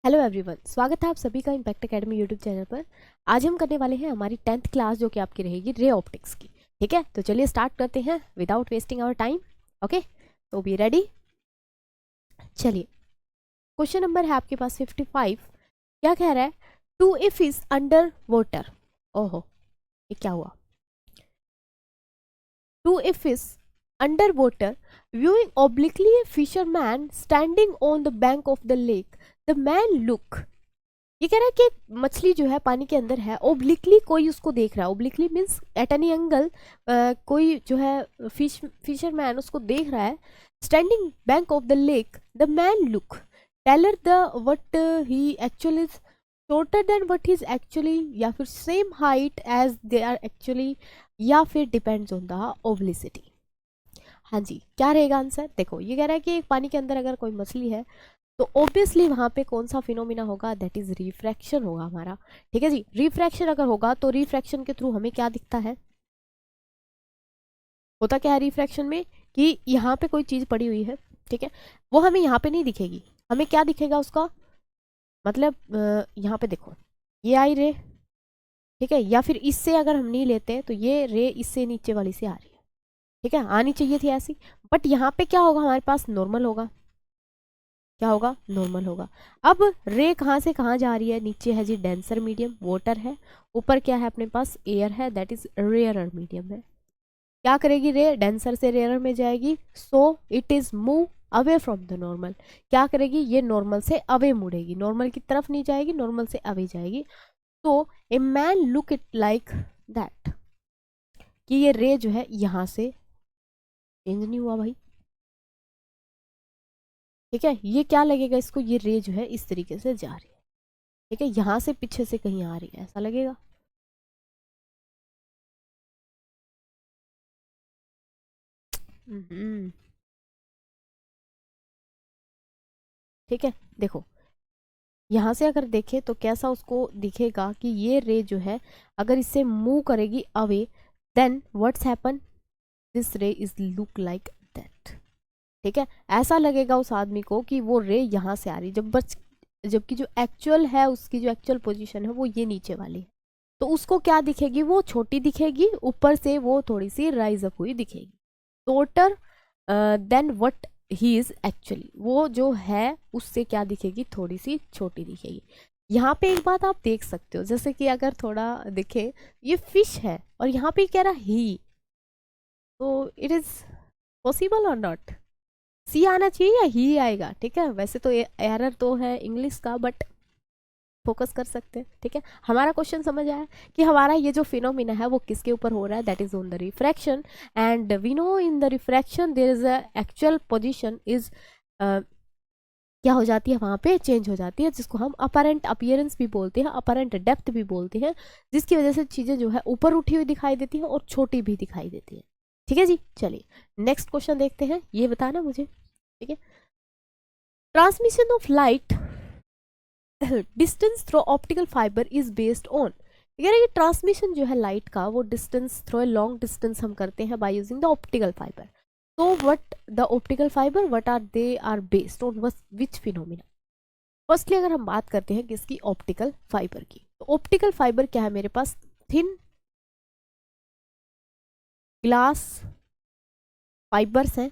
Hello everyone, स्वागत है आप सभी का इम्पैक्ट एकेडमी यूट्यूब चैनल पर। आज हम करने वाले हैं हमारी 10th क्लास जो कि आपकी रहेगी रे ऑप्टिक्स की। ठीक है, तो चलिए स्टार्ट करते हैं without wasting our time. Okay, तो बी रेडी। चलिए, क्वेश्चन नंबर है आपके पास 55। क्या कह रहा है? To a fish under water. ओहो, ये क्या हुआ? To a fish under water viewing obliquely a fisherman standing on the bank of the lake. The man look, ये कह रहा है कि एक मछली जो है पानी के अंदर है, ओब्लिकली कोई उसको देख रहा है। Obliquely means at any angle, कोई जो है फिशरमैन उसको देख रहा है। Standing bank of the lake, the man look taller the what he actually is shorter than what is actually, या फिर same height as they are actually, या फिर डिपेंड्स ऑन द ओब्लिसिटी। हाँ जी, क्या रहेगा आंसर? देखो, ये कह रहा है कि एक पानी के अंदर अगर कोई मछली है तो ऑब्वियसली वहां पे कौन सा फिनोमिना होगा? दैट इज रिफ्रैक्शन होगा हमारा। ठीक है जी, रिफ्रैक्शन अगर होगा तो रिफ्रैक्शन के थ्रू हमें क्या दिखता है? होता क्या है रिफ्रैक्शन में कि यहाँ पे कोई चीज पड़ी हुई है, ठीक है, वो हमें यहाँ पे नहीं दिखेगी। हमें क्या दिखेगा उसका मतलब? यहाँ पे देखो, ये आई रे, ठीक है, या फिर इससे अगर हम नहीं लेते तो ये रे इससे नीचे वाली से आ रही है। ठीक है, आनी चाहिए थी ऐसी, बट यहाँ पे क्या होगा? हमारे पास नॉर्मल होगा। क्या होगा? नॉर्मल होगा। अब रे कहाँ से कहाँ जा रही है? नीचे है जी डेंसर मीडियम, वाटर है। ऊपर क्या है अपने पास? एयर है, दैट इज रेयरर मीडियम है। क्या करेगी रे? डेंसर से रेयरर में जाएगी, so it is move away from the normal. क्या करेगी? ये नॉर्मल से अवे मुड़ेगी, नॉर्मल की तरफ नहीं जाएगी, नॉर्मल से अवे जाएगी। तो a man look it like that, कि ये रे जो है यहाँ से चेंज नहीं हुआ भाई। ठीक है, ये क्या लगेगा इसको? ये रे जो है इस तरीके से जा रही है। ठीक है, यहाँ से पीछे से कहीं आ रही है, ऐसा लगेगा। हम्म, ठीक है, देखो, यहाँ से अगर देखें तो कैसा उसको दिखेगा कि ये रे जो है अगर इससे मूव करेगी away, then what's happen? This ray is look like that. ठीक है, ऐसा लगेगा उस आदमी को कि वो रे यहाँ से आ रही, जबकि जो एक्चुअल है, उसकी जो एक्चुअल पोजीशन है वो ये नीचे वाली है। तो उसको क्या दिखेगी? वो छोटी दिखेगी, ऊपर से वो थोड़ी सी राइज अप हुई दिखेगी। Shorter than what he is actually, वो जो है उससे क्या दिखेगी? थोड़ी सी छोटी दिखेगी। यहाँ पे एक बात आप देख सकते हो, जैसे कि अगर थोड़ा दिखे, ये फिश है और यहाँ पे कह रहा ही, तो इट इज पॉसिबल और नॉट? सी आना चाहिए या ही आएगा? ठीक है, वैसे तो एरर तो है इंग्लिश का, बट फोकस कर सकते हैं। ठीक है, हमारा क्वेश्चन समझ आया कि हमारा ये जो फिनोमिना है वो किसके ऊपर हो रहा है? That is on the refraction. And we know in the refraction there is a actual position is क्या हो जाती है? वहां पे चेंज हो जाती है, जिसको हम अपरेंट अपीयरेंस भी बोलते हैं, अपरेंट डेप्थ भी बोलते हैं, जिसकी वजह से चीजें जो है ऊपर उठी हुई दिखाई देती हैं और छोटी भी दिखाई देती है। ठीक है जी, चलिए नेक्स्ट क्वेश्चन देखते हैं, ये बताना मुझे। ठीक है, transmission of light distance through optical fibre is based on. ये ट्रांसमिशन जो है लाइट का, वो distance through a long distance हम करते हैं by using the optical fibre. तो what the optical fibre, what are they are based on which phenomena? Firstly अगर हम बात करते हैं किसकी? ऑप्टिकल फाइबर की। तो ऑप्टिकल फाइबर क्या है मेरे पास? थिन ग्लास फाइबर्स हैं,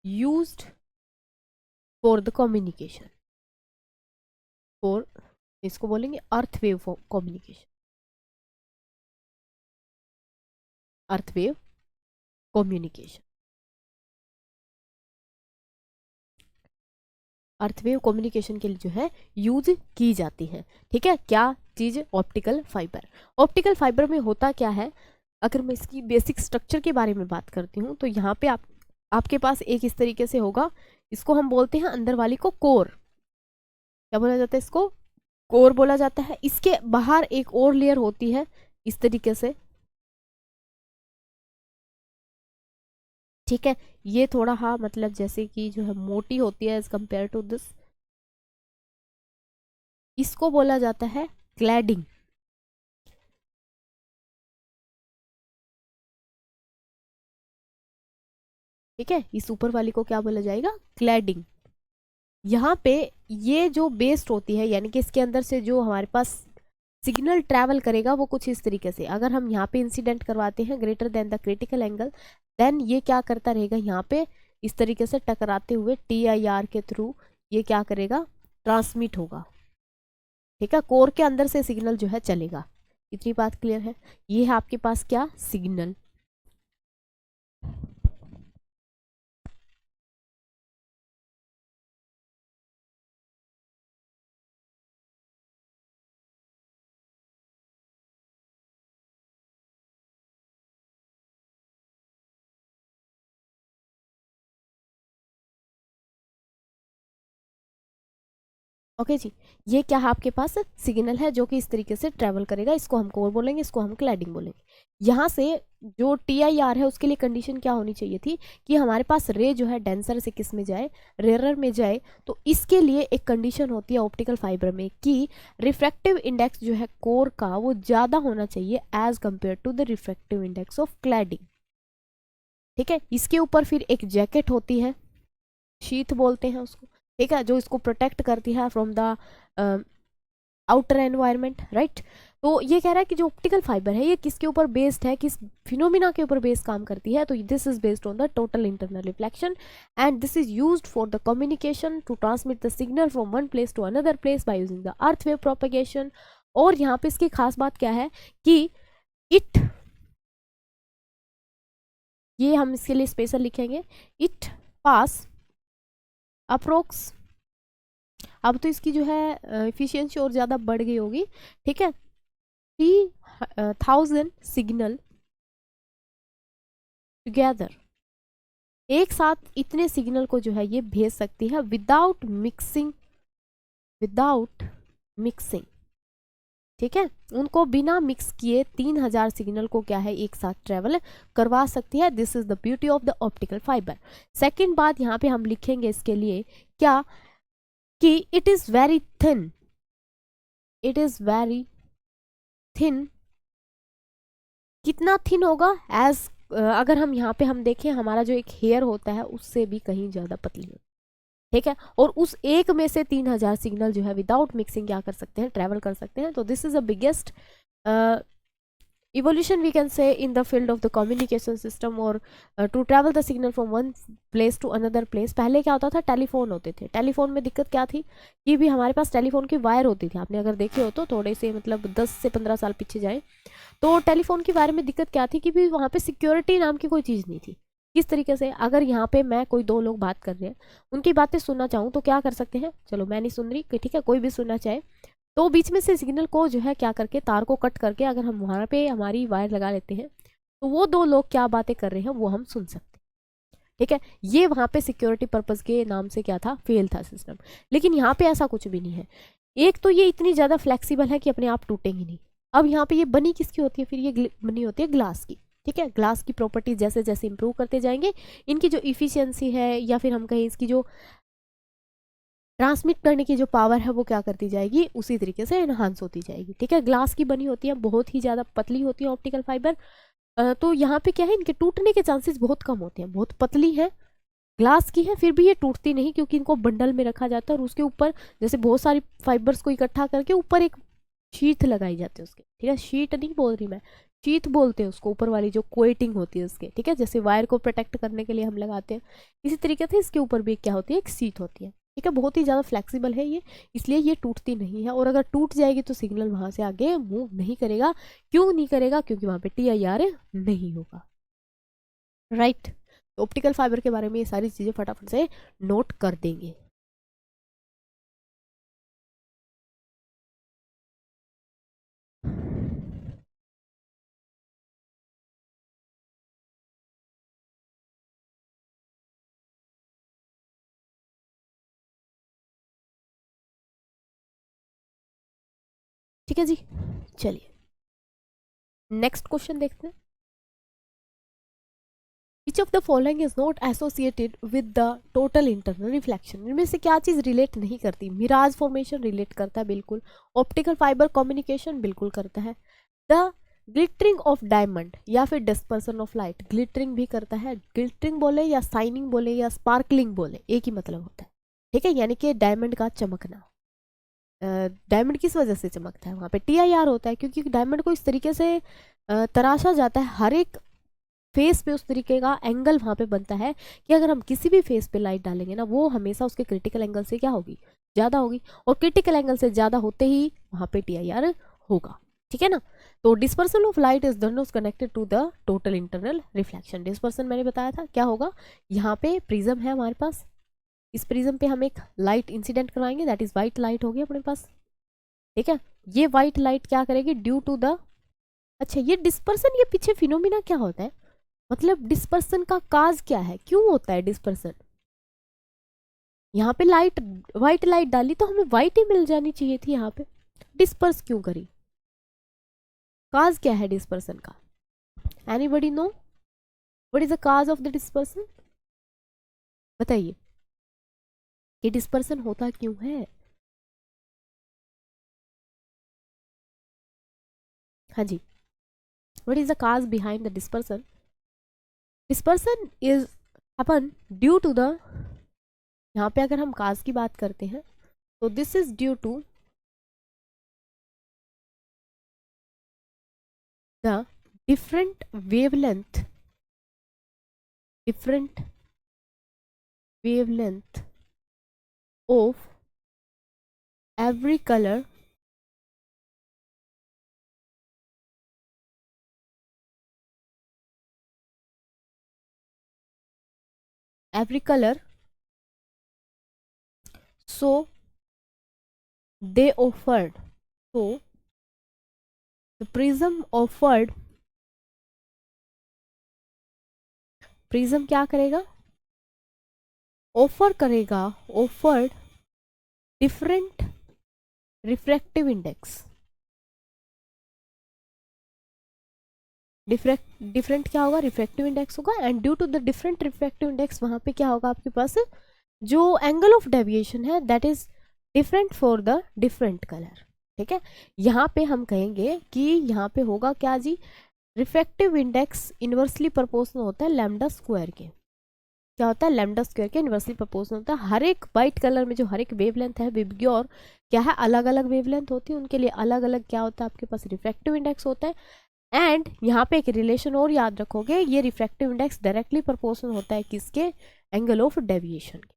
used for the communication, for, इसको बोलेंगे अर्थ वेव कम्युनिकेशन, अर्थ वेव कम्युनिकेशन। अर्थवेव कम्युनिकेशन के लिए जो है यूज की जाती है। ठीक है, क्या चीज? Optical fibre. ऑप्टिकल फाइबर में होता क्या है, अगर मैं इसकी बेसिक स्ट्रक्चर के बारे में बात करती हूँ तो यहाँ पे आपके पास एक इस तरीके से होगा, इसको हम बोलते हैं अंदर वाली को कोर। क्या बोला जाता है इसको? कोर बोला जाता है। इसके बाहर एक और लेयर होती है इस तरीके से। ठीक है, ये थोड़ा हाँ मतलब जैसे कि जो है मोटी होती है एज कंपेयर टू दिस, इसको बोला जाता है क्लैडिंग। ठीक है, इस ऊपर वाली को क्या बोला जाएगा? क्लैडिंग। यहाँ पे ये जो बेस्ड होती है, यानी कि इसके अंदर से जो हमारे पास सिग्नल ट्रैवल करेगा वो कुछ इस तरीके से, अगर हम यहाँ पे इंसिडेंट करवाते हैं greater than the critical angle, then ये क्या करता रहेगा, यहाँ पे इस तरीके से टकराते हुए TIR के थ्रू ये क्या करेगा? ट्रांसमिट होगा। ठीक है, कोर के अंदर से सिग्नल जो है चलेगा। इतनी बात क्लियर है? ये है आपके पास क्या? सिग्नल। ओके जी, ये क्या है आपके पास? सिग्नल है जो कि इस तरीके से ट्रेवल करेगा, इसको हम कोर बोलेंगे, इसको हम क्लैडिंग बोलेंगे। यहाँ से जो TIR है उसके लिए कंडीशन क्या होनी चाहिए थी कि हमारे पास रे जो है डेंसर से किस में जाए? रेयर में जाए। तो इसके लिए एक कंडीशन होती है ऑप्टिकल फाइबर में कि रिफ्रैक्टिव इंडेक्स जो है कोर का वो ज़्यादा होना चाहिए as compare to the refractive index of cladding. ठीक है, इसके ऊपर फिर एक जैकेट होती है, शीथ बोलते हैं उसको। ठीक है, जो इसको प्रोटेक्ट करती है from the outer environment, right. तो ये कह रहा है कि जो ऑप्टिकल फाइबर है ये किसके ऊपर बेस्ड है, किस फिनोमिना के ऊपर बेस्ड काम करती है? तो this is based on the total internal reflection and this is used for the communication to transmit the signal from one place to another place by using the earth wave propagation. और यहाँ पे इसकी खास बात क्या है कि it, ये हम इसके लिए स्पेशल लिखेंगे, इट पास अप्रोक्स, अब तो इसकी जो है एफिशिएंसी और ज़्यादा बढ़ गई होगी। ठीक है, 3000 सिग्नल टुगेदर, एक साथ इतने सिग्नल को जो है ये भेज सकती है विदाउट मिक्सिंग, विदाउट मिक्सिंग। ठीक है, उनको बिना मिक्स किए 3000 सिग्नल को क्या है एक साथ ट्रेवल करवा सकती है। This is the beauty of the optical fibre. Second बात यहाँ पे हम लिखेंगे इसके लिए क्या, कि it is very thin, it is very thin. कितना थिन होगा? एज अगर हम यहाँ पे हम देखें हमारा जो एक हेयर होता है उससे भी कहीं ज़्यादा पतली हो। ठीक है, और उस एक में से 3000 सिग्नल जो है विदाउट मिक्सिंग क्या कर सकते हैं? ट्रैवल कर सकते हैं। तो this is the biggest evolution we can say in the field of the communication system or to travel the signal from one place to another place। पहले क्या होता था? टेलीफोन होते थे। टेलीफोन में दिक्कत क्या थी कि भी हमारे पास टेलीफोन की वायर होती थी, आपने अगर देखे हो तो थोड़े से मतलब 10 से 15 साल पीछे जाए तो टेलीफोन की वायर में दिक्कत क्या थी कि भी वहाँ पे सिक्योरिटी नाम की कोई चीज़ नहीं थी। किस तरीके से? अगर यहाँ पे मैं कोई दो लोग बात कर रहे हैं, उनकी बातें सुनना चाहूँ तो क्या कर सकते हैं? चलो मैं नहीं सुन रही, ठीक है, कोई भी सुनना चाहे तो बीच में से सिग्नल को जो है क्या करके, तार को कट करके अगर हम वहाँ पे हमारी वायर लगा लेते हैं तो वो दो लोग क्या बातें कर रहे हैं वो हम सुन सकते हैं। ठीक है, ये वहाँ पे सिक्योरिटी पर्पस के नाम से क्या था? फेल था सिस्टम। लेकिन यहाँ पे ऐसा कुछ भी नहीं है। एक तो ये इतनी ज़्यादा फ्लेक्सिबल है कि अपने आप टूटेंगी नहीं। अब यहाँ पे ये बनी किसकी होती है? फिर ये बनी होती है ग्लास की। ठीक है, ग्लास की प्रॉपर्टी जैसे जैसे इंप्रूव करते जाएंगे इनकी जो इफिशियंसी है या फिर हम कहें इसकी जो ट्रांसमिट करने की जो पावर है वो क्या करती जाएगी? उसी तरीके से एनहांस होती जाएगी। ठीक है, ग्लास की बनी होती है, बहुत ही ज़्यादा पतली होती है ऑप्टिकल फाइबर। तो यहाँ पे क्या है, इनके टूटने के चांसेस बहुत कम होते हैं। बहुत पतली है, ग्लास की है, फिर भी ये टूटती नहीं क्योंकि इनको बंडल में रखा जाता है और उसके ऊपर जैसे बहुत सारी फाइबर्स को इकट्ठा करके ऊपर एक शीट लगाई जाती है उसके। ठीक है, शीट नहीं बोल रही मैं, शीट बोलते हैं उसको, ऊपर वाली जो कोटिंग होती है उसके। ठीक है, जैसे वायर को प्रोटेक्ट करने के लिए हम लगाते हैं, इसी तरीके से इसके ऊपर भी क्या होती है? एक शीट होती है। ठीक है, बहुत ही ज़्यादा फ्लेक्सिबल है ये, इसलिए ये टूटती नहीं है। और अगर टूट जाएगी तो सिग्नल वहाँ से आगे मूव नहीं करेगा। क्यों नहीं करेगा? क्योंकि वहाँ पे TIR नहीं होगा, राइट। तो ऑप्टिकल फाइबर के बारे में ये सारी चीज़ें फटाफट से नोट कर देंगे। ठीक है जी। चलिए नेक्स्ट क्वेश्चन देखते हैं। Which of the following is not associated with the total internal reflection? इनमें से क्या चीज रिलेट नहीं करती? मिराज फॉर्मेशन रिलेट करता है बिल्कुल, ऑप्टिकल फाइबर कम्युनिकेशन बिल्कुल करता है, द ग्लिटरिंग ऑफ डायमंड या फिर डिस्पर्सन ऑफ लाइट, ग्लिटरिंग भी करता है, ग्लिटरिंग बोले या साइनिंग बोले या स्पार्कलिंग बोले एक ही मतलब होता है, ठीक है, यानी कि डायमंड का चमकना। डायमंड किस वजह से चमकता है? वहाँ पे TIR होता है, क्योंकि डायमंड को इस तरीके से तराशा जाता है, हर एक फेस पे उस तरीके का एंगल वहाँ पे बनता है कि अगर हम किसी भी फेस पे लाइट डालेंगे ना, वो हमेशा उसके क्रिटिकल एंगल से क्या होगी, ज़्यादा होगी, और क्रिटिकल एंगल से ज़्यादा होते ही वहाँ पे TIR होगा, ठीक है ना। तो dispersion of light is not connected to the total internal reflection. Dispersion मैंने बताया था क्या होगा, यहाँ पे प्रिज्म है हमारे पास, इस प्रिज्म पे हम एक लाइट इंसिडेंट कराएंगे, दैट इज वाइट लाइट होगी अपने पास, ठीक है। ये वाइट लाइट क्या करेगी, ड्यू टू द, अच्छा ये डिस्पर्सन, ये पीछे फिनोमिना क्या होता है, मतलब डिस्पर्सन का काज क्या है, क्यों होता है डिस्पर्सन? यहाँ पे लाइट, व्हाइट लाइट डाली तो हमें व्हाइट ही मिल जानी चाहिए थी, यहाँ पे डिस्पर्स क्यों करी, काज क्या है डिस्पर्सन का? Anybody know what is the cause of the dispersion? बताइए कि डिस्पर्सन होता क्यों है? हाँ जी, what is the cause behind the dispersion? Dispersion is happen due to the, यहाँ पे अगर हम काज की बात करते हैं तो this is due to the different wavelength of every color so they offered, so the prism क्या करेगा, ऑफर करेगा, offered different refractive index, different क्या होगा, रिफ्रैक्टिव इंडेक्स होगा, and due to the different refractive index वहां पे क्या होगा आपके पास, जो एंगल ऑफ डेविएशन है that is different for the different colour, ठीक है। यहाँ पे हम कहेंगे कि यहाँ पे होगा क्या जी, रिफ्रैक्टिव इंडेक्स इनवर्सली प्रोपोर्शनल होता है लैम्डा स्क्वायर के, क्या होता है, लैम्डा स्क्वायर के इनवर्सली प्रोपोर्शनल होता है। हर एक वाइट कलर में जो हर एक वेवलेंथ है विबग्योर क्या है, अलग अलग वेवलेंथ होती है, उनके लिए अलग अलग क्या होता है आपके पास, रिफ्रैक्टिव इंडेक्स होता है। एंड यहाँ पे एक रिलेशन और याद रखोगे, ये रिफ्रैक्टिव इंडेक्स डायरेक्टली प्रोपोर्शनल होता है किसके, एंगल ऑफ डेविएशन के,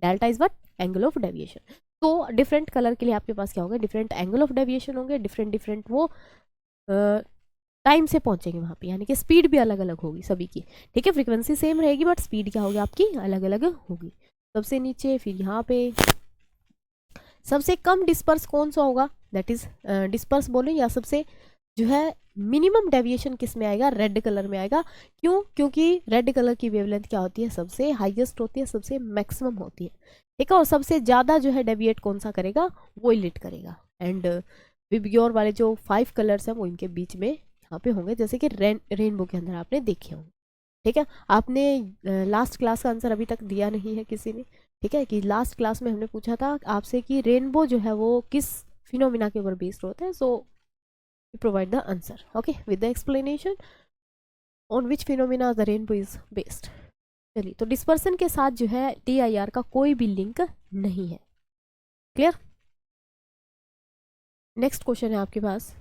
delta is what, angle of deviation. तो डिफरेंट कलर के लिए आपके पास क्या होगा, डिफरेंट एंगल ऑफ डेविएशन होंगे, डिफरेंट वो टाइम से पहुंचेंगे वहाँ पे, यानी कि स्पीड भी अलग अलग होगी सभी की, ठीक है, फ्रीक्वेंसी सेम रहेगी बट स्पीड क्या होगी आपकी, अलग अलग होगी। सबसे नीचे फिर यहाँ पे सबसे कम डिस्पर्स कौन सा होगा, दैट इज डिस्पर्स बोले, या सबसे जो है मिनिमम डेविएशन किस में आएगा, रेड कलर में आएगा। क्यों, क्योंकि रेड कलर की वेवलेंथ क्या होती है, सबसे हाईएस्ट होती है, सबसे मैक्सिमम होती है, ठीक है, और सबसे ज़्यादा जो है डेविएट कौन सा करेगा, वो इलिट करेगा। एंड विबग्योर वाले जो 5 कलर्स हैं वो इनके बीच में यहाँ पे होंगे, जैसे कि रेनबो के अंदर आपने देखे होंगे, ठीक है। आपने लास्ट क्लास का आंसर अभी तक दिया नहीं है किसी ने, ठीक है, कि लास्ट क्लास में हमने पूछा था आपसे कि रेनबो जो है वो किस फिनोमिना के ऊपर बेस्ड होता है, so you provide the answer, okay, with the explanation on which phenomena the rainbow is based. चलिए, तो डिस्पर्सन के साथ जो है TIR का कोई भी लिंक नहीं है, क्लियर। नेक्स्ट क्वेश्चन है आपके पास,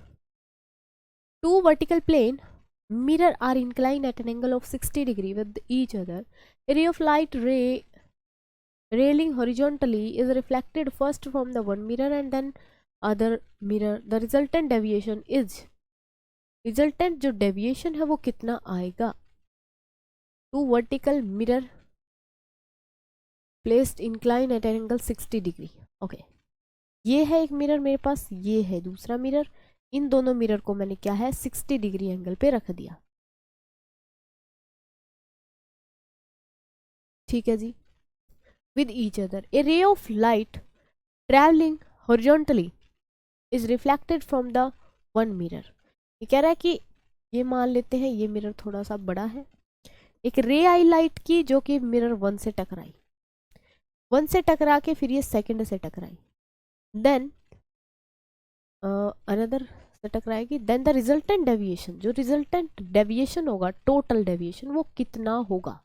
two vertical plane mirror are inclined at an angle of 60 degree with each other. A ray of light railing horizontally is reflected first from the one mirror and then other mirror. The resultant deviation is, resultant जो deviation है वो कितना आएगा, two vertical mirror placed inclined at an angle 60 degree, okay, ये है एक mirror मेरे पास, ये है दूसरा मिरर, इन दोनों मिरर को मैंने क्या है 60 डिग्री एंगल पे रख दिया, ठीक है जी, with each other. A ray of light traveling horizontally is reflected from the one mirror. ये कह रहा है कि ये मान लेते हैं ये मिरर थोड़ा सा बड़ा है, एक रे आई लाइट की जो कि मिरर वन से टकराई, वन से टकरा के फिर ये सेकंड से टकराई, देन अनदर से टकराएगी, देन द रिजल्टेंट डेविएशन, जो रिजल्टेंट डेविएशन होगा टोटल डेविएशन वो कितना होगा,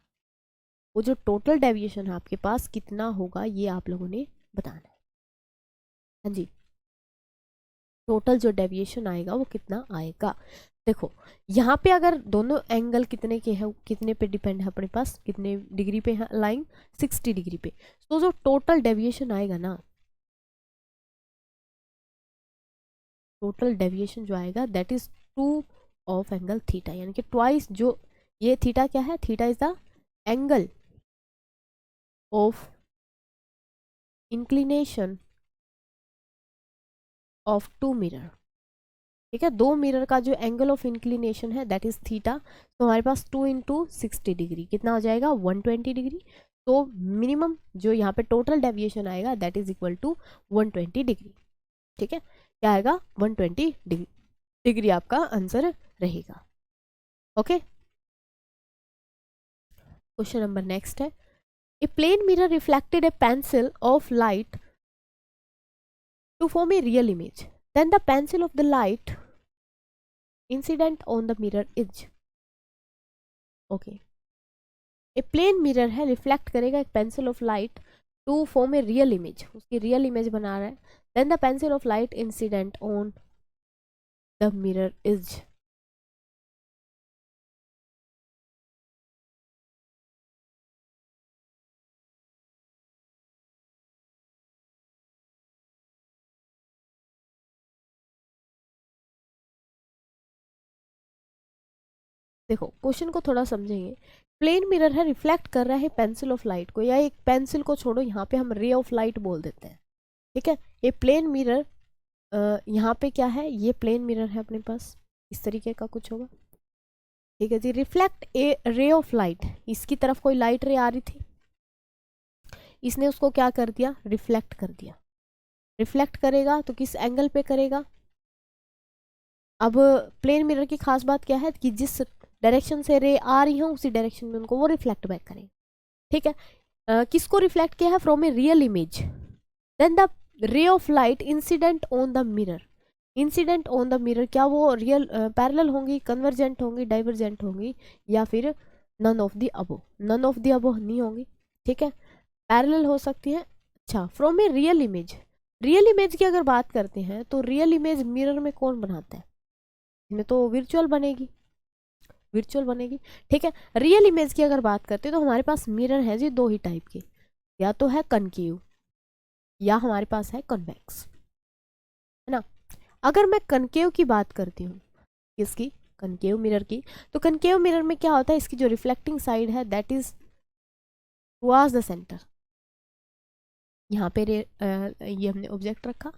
वो जो टोटल डेविएशन है आपके पास कितना होगा ये आप लोगों ने बताना है। हाँ जी, टोटल जो डेविएशन आएगा वो कितना आएगा। देखो यहाँ पे अगर दोनों एंगल कितने के हैं, कितने पे डिपेंड है अपने पास, कितने डिग्री पे है लाइन, 60 डिग्री पे, तो जो टोटल डेविएशन आएगा ना, टोटल डेविएशन जो आएगा that is 2 of angle theta, यानी कि ट्वाइस जो ये थीटा क्या है, theta is the angle of inclination of two mirror. ठीक है, दो मिरर का जो एंगल ऑफ इंक्लिनेशन है दैट इज थीटा, तो हमारे पास 2 इंटू 60 डिग्री कितना हो जाएगा 120 डिग्री। तो मिनिमम जो यहाँ पे टोटल डेविएशन आएगा that is equal to 120 degree. ठीक है, क्या आएगा 120 डिग्री आपका आंसर रहेगा। ओके, क्वेश्चन नंबर नेक्स्ट है, a plane mirror reflected a pencil of light to form a real image, then the pencil of the light incident on the mirror edge. Okay, a plane mirror है, reflect करेगा एक pencil of light to form a real image, उसकी real image बना रहा है, then the pencil of light incident on the mirror as. देखो question को थोड़ा समझेंगे, प्लेन मिरर है, रिफ्लेक्ट कर रहा है पेंसिल ऑफ लाइट को, या एक पेंसिल को छोड़ो यहाँ पे हम रे ऑफ लाइट बोल देते हैं। ठीक है, ये प्लेन मिरर यहाँ पे क्या है, ये प्लेन मिरर है अपने पास, इस तरीके का कुछ होगा। ठीक है जी, reflect A ray of light, इसकी तरफ कोई लाइट रे आ रही थी, इसने उसको क्या कर दिया, रिफ्लेक्ट कर दिया। रिफ्लेक्ट करेगा तो किस एंगल पे करेगा, अब प्लेन मिरर की खास बात क्या है कि जिस डायरेक्शन से रे आ रही हो उसी डायरेक्शन में उनको वो रिफ्लेक्ट बैक करेंगे। ठीक है, किसको रिफ्लेक्ट किया है, from a real image, then the ray of light incident on the mirror, incident on the mirror, क्या वो रियल पैरेलल होंगी, कन्वर्जेंट होंगी, डाइवर्जेंट होंगी, या फिर none of the above, none of the above नहीं होंगी। ठीक है, पैरेलल हो सकती है। अच्छा, from a real image, real image की अगर बात करते हैं तो रियल इमेज मिरर में कौन बनाता है, इसमें तो वर्चुअल बनेगी, वर्चुअल बनेगी। ठीक है, रियल इमेज की अगर बात करते हैं तो हमारे पास मिरर है जी दो ही टाइप के, या तो है कनकेव या हमारे पास है कन्वेक्स, है ना। अगर मैं कनकेव की बात करती हूँ, किसकी, कनकेव मिरर की, तो कनकेव मिरर में क्या होता है, इसकी जो रिफ्लेक्टिंग साइड है that is towards the centre. यहाँ पे ये हमने ऑब्जेक्ट रखा,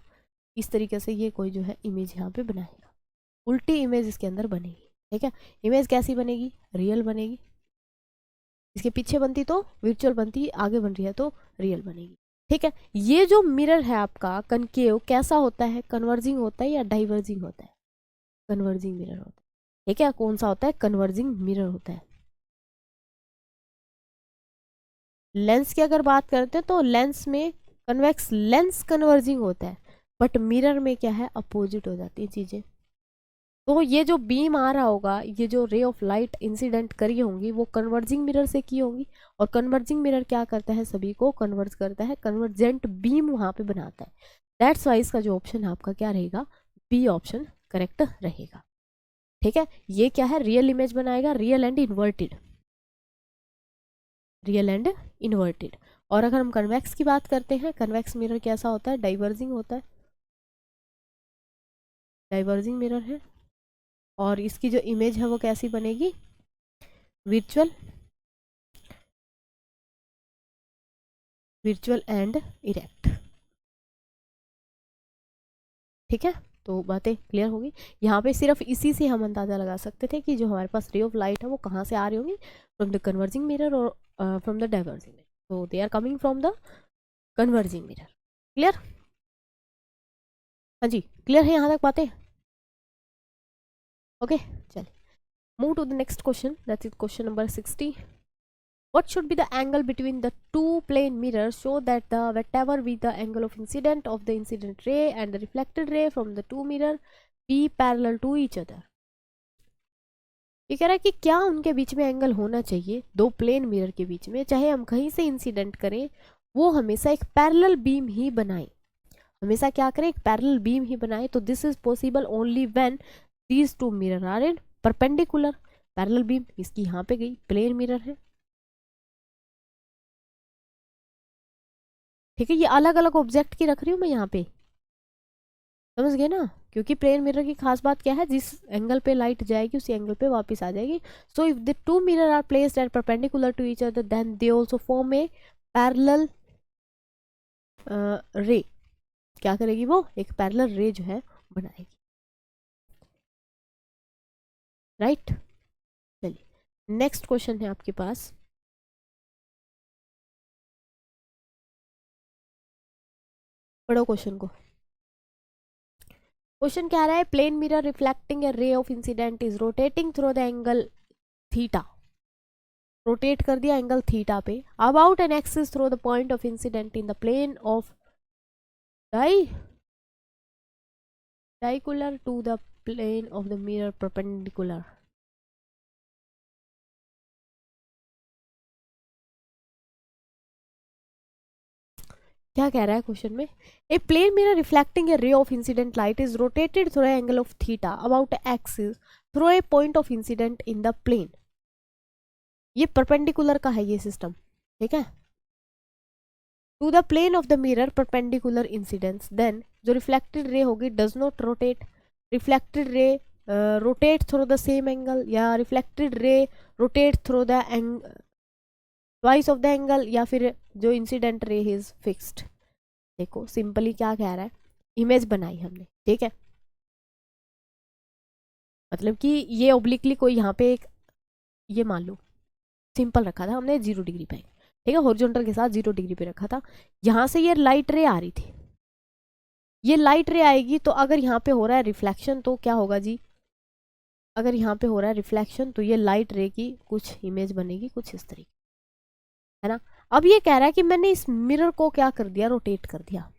इस तरीके से ये कोई जो है इमेज यहाँ पे बनाएगा, उल्टी इमेज इसके अंदर बनेगी। ठीक है, इमेज कैसी बनेगी, रियल बनेगी, इसके पीछे बनती तो वर्चुअल बनती, आगे बन रही है तो रियल बनेगी। ठीक है, ये जो मिरर है आपका कनकेव कैसा होता है, कन्वर्जिंग होता है या डाइवर्जिंग होता है, कन्वर्जिंग मिरर होता है। ठीक है, कौन सा होता है, कन्वर्जिंग मिरर होता है। लेंस की अगर बात करते हैं तो लेंस में कन्वेक्स लेंस कन्वर्जिंग होता है, बट मिरर में क्या है, अपोजिट हो जाती है चीजें। तो ये जो बीम आ रहा होगा, ये जो रे ऑफ लाइट इंसिडेंट करी होंगी वो कन्वर्जिंग मिरर से की होंगी, और कन्वर्जिंग मिरर क्या करता है, सभी को कन्वर्ज करता है, कन्वर्जेंट बीम वहां पे बनाता है। दैट्स वाइज का जो ऑप्शन आपका क्या रहेगा, बी ऑप्शन करेक्ट रहेगा। ठीक है, ये क्या है, रियल इमेज बनाएगा, real and inverted, real and inverted. और अगर हम कन्वेक्स की बात करते हैं, कन्वेक्स मिरर कैसा होता है, डाइवर्जिंग होता है, डाइवर्जिंग मिरर है, और इसकी जो इमेज है वो कैसी बनेगी, वर्चुअल, वर्चुअल एंड इरेक्ट। ठीक है, तो बातें क्लियर होगी। यहाँ पे सिर्फ इसी से हम अंदाज़ा लगा सकते थे कि जो हमारे पास रे ऑफ लाइट है वो कहाँ से आ रही होंगी, फ्रॉम द कन्वर्जिंग मिरर और फ्रॉम द डाइवर्जिंग मिरर, तो they are coming from the converging mirror. Clear. हाँ जी, क्लियर है यहाँ तक बातें? ओके, चलिए move to the next question, that is question number 60. What should be the angle between the two plane mirrors so that the whatever be the angle of the incident ray and the reflected ray from the two mirror be parallel to each other. ये कह रहा है कि क्या उनके बीच में angle होना चाहिए दो प्लेन मिरर के बीच में, चाहे हम कहीं से इंसिडेंट करें वो हमेशा एक पैरेलल बीम ही बनाए, हमेशा क्या करें, एक पैरेलल बीम ही बनाए. तो this is possible only when these two mirror are in perpendicular. Parallel beam इसकी यहाँ पे गई, प्लेन मिरर है, ठीक है. ये अलग अलग ऑब्जेक्ट की रख रही हूँ मैं यहाँ पे, समझ गए ना, क्योंकि प्लेन मिरर की खास बात क्या है, जिस एंगल पे लाइट जाएगी उसी एंगल पे वापस आ जाएगी. So if the two mirror are placed at perpendicular to each other then they also form a parallel ray. क्या करेगी वो, एक पैरेलल रे जो है बनाएगी, राइट. चलिए नेक्स्ट क्वेश्चन है आपके पास. पढ़ो क्वेश्चन को. क्वेश्चन क्या रहा है, plane mirror reflecting a ray of incident is rotating through the angle theta. Rotate कर दिया एंगल थीटा पे, about an axis through the point of incidence in the plane of diagonal to the plane of the mirror perpendicular. क्या कह रहा है question में, a plane mirror reflecting a ray of incident light is rotated through angle of theta about axis through a point of incidence in the plane. ये perpendicular का है ये system, ठीक है, to the plane of the mirror perpendicular incidence. Then जो reflected ray होगी does not rotate, reflected ray rotate through the same angle, या reflected ray rotate through the twice of the angle, या फिर जो incident ray is fixed. देखो simply क्या कह रहा है, इमेज बनाई हमने, ठीक है, मतलब कि ये ओब्लिकली कोई यहाँ पे एक, ये मान लो सिंपल रखा था हमने 0 डिग्री पे, ठीक है, हॉरिजॉन्टल के साथ 0 डिग्री पे रखा था. यहाँ से ये लाइट रे आ रही थी, ये लाइट रे आएगी, तो अगर यहाँ पे हो रहा है रिफ्लेक्शन तो क्या होगा जी, अगर यहाँ पे हो रहा है रिफ्लेक्शन तो ये लाइट रे की कुछ इमेज बनेगी कुछ इस तरीके, है ना. अब ये कह रहा है कि मैंने इस मिरर को क्या कर दिया, रोटेट कर दिया,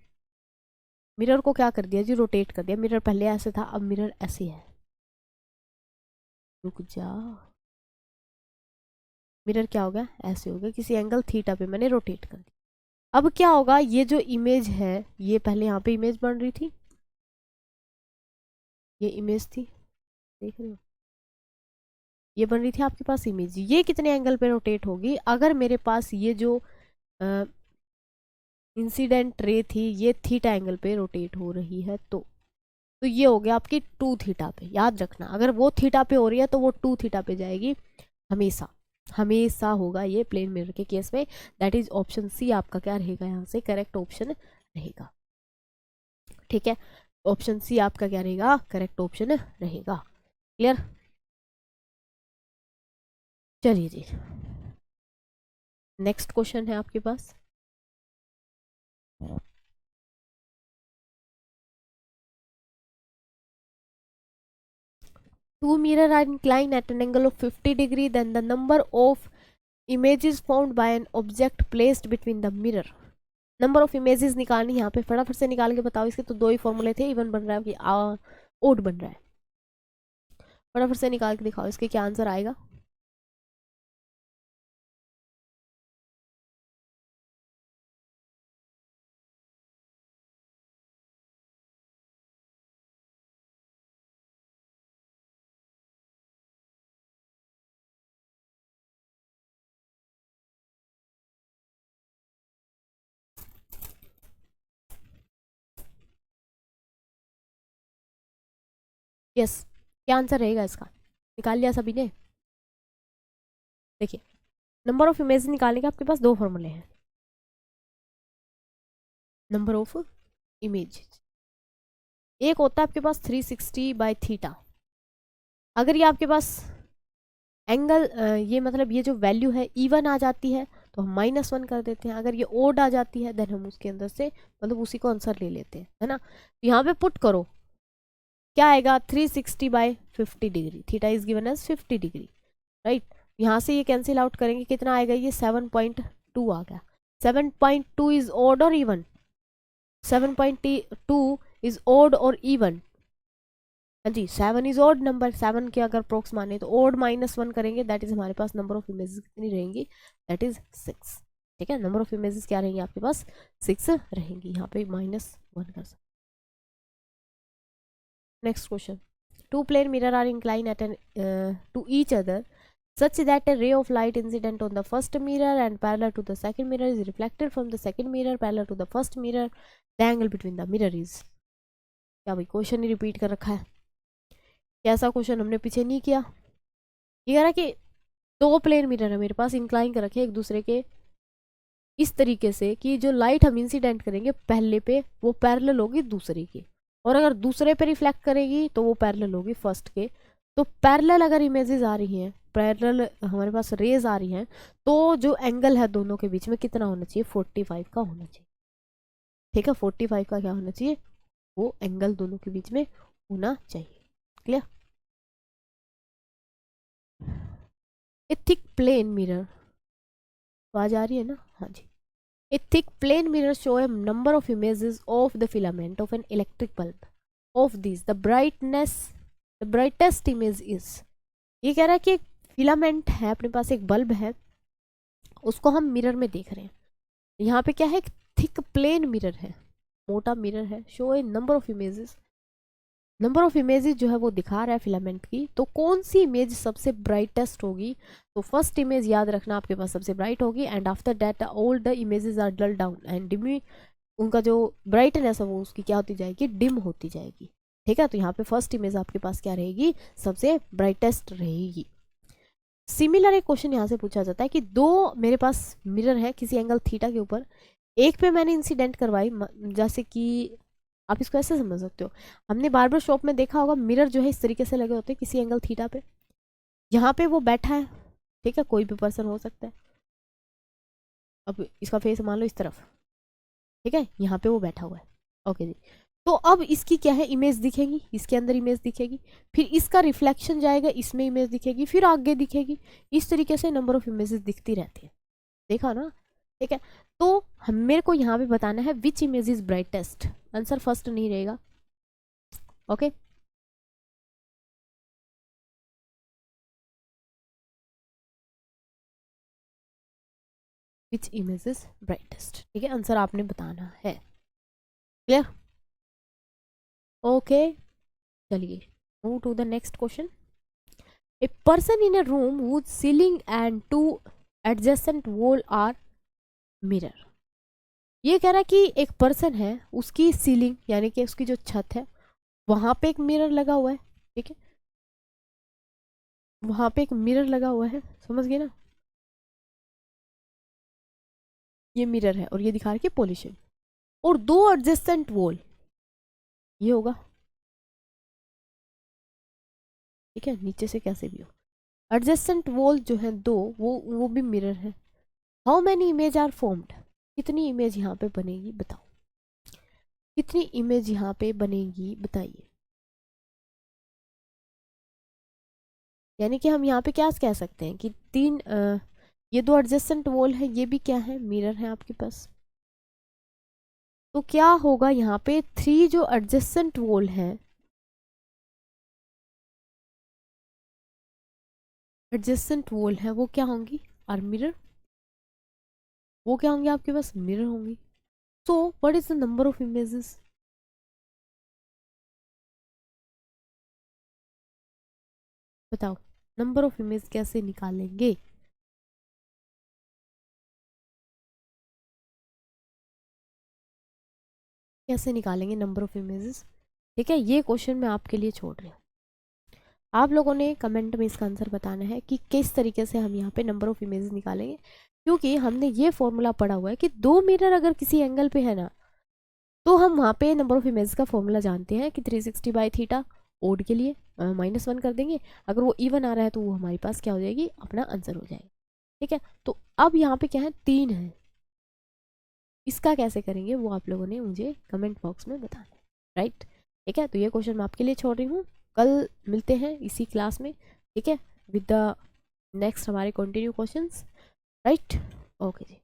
मिरर को क्या कर दिया जी, रोटेट कर दिया. मिरर पहले ऐसे था, अब मिरर ऐसे है, रुक जा, मिरर क्या हो गया, ऐसे हो गया, किसी एंगल थीटा पे मैंने रोटेट कर दिया. अब क्या होगा, ये जो इमेज है, ये पहले यहाँ पे इमेज बन रही थी, ये इमेज थी, देख रहे हो, ये बन रही थी आपके पास इमेज, ये कितने एंगल पे रोटेट होगी, अगर मेरे पास ये जो इंसिडेंट रे थी ये थीटा एंगल पे रोटेट हो रही है, तो ये हो गया आपकी 2 थीटा पे. याद रखना, अगर वो थीटा पे हो रही है तो वो 2 थीटा पे जाएगी हमेशा, हमेशा होगा ये प्लेन मिरर के केस में. दैट इज ऑप्शन सी आपका क्या रहेगा, यहाँ से करेक्ट ऑप्शन रहेगा, ठीक है, ऑप्शन सी आपका क्या रहेगा, करेक्ट ऑप्शन रहेगा. क्लियर. चलिए जी नेक्स्ट क्वेश्चन है आपके पास. Two mirror are inclined at an angle of 50 degree, then the number of images found by an object placed between the mirror. Number of images निकालनी, यहाँ पे फटाफट से निकाल के बताओ. इसके तो 2 ही फॉर्मूले थे, इवन बन रहा है कि ओड बन रहा है, फटाफट से निकाल के दिखाओ इसके क्या आंसर आएगा. यस, क्या आंसर रहेगा इसका, निकाल लिया सभी ने. देखिए नंबर ऑफ इमेज निकालने के आपके पास 2 फॉर्मूले हैं. नंबर ऑफ इमेज एक होता है आपके पास 360 बाय थीटा. अगर ये आपके पास एंगल ये मतलब ये जो वैल्यू है इवन आ जाती है तो हम -1 कर देते हैं। अगर ये ओड आ जाती है देन हम उसके अंदर से मतलब उसी को आंसर ले लेते हैं, है ना। तो यहाँ पे पुट करो, क्या आएगा 360/50 degree, theta is given as 50 degree, right. यहाँ से ये कैंसिल आउट करेंगे, कितना आएगा, ये 7.2 आ गया। 7.2 इज ऑड और इवन, 7.2 इज ऑड और इवन, हाँ जी 7 इज ऑड नंबर, 7 के अगर प्रोक्स माने तो ऑड -1 करेंगे, दैट इज हमारे पास नंबर ऑफ इमेजेस कितनी रहेंगी, दैट इज 6, ठीक है। नंबर ऑफ इमेजेस क्या रहेंगी आपके पास, 6 रहेंगी, यहाँ पे -1 कर सकते। Next question, two plane mirror are incline at an to each other such that a ray of light incident on the first mirror and parallel to the second mirror is reflected from the second mirror parallel to the first mirror, the angle between the mirror is, क्या भाई question ही repeat कर रखा है, कैसा question हमने पीछे नहीं किया। ये कह रहा है कि दो प्लेन मिरर है मेरे पास, इंक्लाइन कर रखे एक दूसरे के इस तरीके से कि जो लाइट हम इंसिडेंट करेंगे पहले पे वो पैरेलल होगी दूसरे के, और अगर दूसरे पे रिफ्लेक्ट करेगी तो वो पैरेलल होगी फर्स्ट के। तो पैरेलल अगर इमेजेस आ रही हैं, पैरेलल हमारे पास रेज आ रही हैं, तो जो एंगल है दोनों के बीच में कितना होना चाहिए, 45 का होना चाहिए, ठीक है। 45 का क्या होना चाहिए, वो एंगल दोनों के बीच में होना चाहिए, clear. A thick plane mirror, आवाज आ रही है ना, हाँ जी। A thick plane mirror show a number of images of the filament of an electric bulb, of this the brightest image is, ये कह रहा है कि एक फिलामेंट है अपने पास, एक बल्ब है, उसको हम मिरर में देख रहे हैं। यहाँ पे क्या है, एक थिक प्लेन मिरर है, मोटा मिरर है, show a number of images, number of images जो है वो दिखा रहा है फिलामेंट की। तो कौन सी इमेज सबसे ब्राइटेस्ट होगी, तो फर्स्ट इमेज याद रखना आपके पास सबसे ब्राइट होगी, and after that all the images are dull down and dim, उनका जो ब्राइटनेस है वो उसकी क्या होती जाएगी, डिम होती जाएगी, ठीक है। तो यहाँ पे फर्स्ट इमेज आपके पास क्या रहेगी, सबसे ब्राइटेस्ट रहेगी। सिमिलर एक क्वेश्चन यहाँ से पूछा जाता है कि दो मेरे पास मिरर है किसी एंगल थीटा के ऊपर, एक पे मैंने इंसिडेंट करवाई, जैसे कि आप इसको ऐसे समझ सकते हो, हमने बार्बर शॉप में देखा होगा मिरर जो है इस तरीके से लगे होते हैं किसी एंगल थीटा पे, यहाँ पे वो बैठा है, ठीक है, कोई भी पर्सन हो सकता है। अब इसका फेस मान लो इस तरफ, ठीक है, यहाँ पे वो बैठा हुआ है, ओके जी। तो अब इसकी क्या है, इमेज दिखेगी, इसके अंदर इमेज दिखेगी, फिर इसका रिफ्लेक्शन जाएगा, इसमें इमेज दिखेगी, फिर आगे दिखेगी, इस तरीके से नंबर ऑफ इमेजेस दिखती रहती है, देखा ना, ठीक है। तो हम मेरे को यहाँ पे बताना है which image is brightest, answer first नहीं रहेगा, okay. Which image is brightest, ठीक है, आंसर आपने बताना है, क्लियर, ओके। चलिए move to the next question, a person in a room whose ceiling and two adjacent wall are mirror, ये कह रहा है कि एक पर्सन है, उसकी सीलिंग यानी कि उसकी जो छत है वहां पे एक मिरर लगा हुआ है, ठीक है, वहां पे एक मिरर लगा हुआ है, समझ गए ना, ये मिरर है और ये दिखा रहा है कि पॉलिशन, और दो एडजेसेंट वॉल, ये होगा, ठीक है, नीचे से कैसे भी हो, एडजेसेंट वॉल जो है दो, वो भी मिरर है। How many image are formed, कितनी इमेज यहाँ पे बनेगी बताओ, कितनी इमेज यहाँ पे बनेगी बताइए। यानी कि हम यहाँ पे क्या कह सकते हैं कि ये दो एडजेसेंट वॉल है, ये भी क्या है, मिरर है आपके पास। तो क्या होगा यहाँ पे 3 जो एडजेसेंट वॉल है, एडजेसेंट वॉल है वो क्या होंगी, आर मिरर, वो क्या होंगे आपके पास, मिरर होंगी। So what is the number of images, बताओ, नंबर ऑफ इमेज कैसे निकालेंगे, कैसे निकालेंगे नंबर ऑफ इमेजेस, ठीक है। ये क्वेश्चन मैं आपके लिए छोड़ रही हूँ, आप लोगों ने कमेंट में इसका आंसर बताना है कि किस तरीके से हम यहाँ पे नंबर ऑफ इमेजेस निकालेंगे, क्योंकि हमने ये फॉर्मूला पढ़ा हुआ है कि दो मिरर अगर किसी एंगल पे है ना, तो हम वहाँ पे नंबर ऑफ इमेजेस का फॉर्मूला जानते हैं कि 360/थीटा, ओड के लिए -1 कर देंगे, अगर वो इवन आ रहा है तो वो हमारे पास क्या हो जाएगी, अपना आंसर हो जाएगा, ठीक है, तो अब यहाँ पे क्या है, 3 है, इसका कैसे करेंगे वो आप लोगों ने मुझे कमेंट बॉक्स में बताना है, राइट। ठीक है, तो ये क्वेश्चन मैं आपके लिए छोड़ रही हूँ, कल मिलते हैं इसी क्लास में, ठीक है, विद द नेक्स्ट हमारे कंटिन्यू क्वेश्चंस, राइट। ओके जी।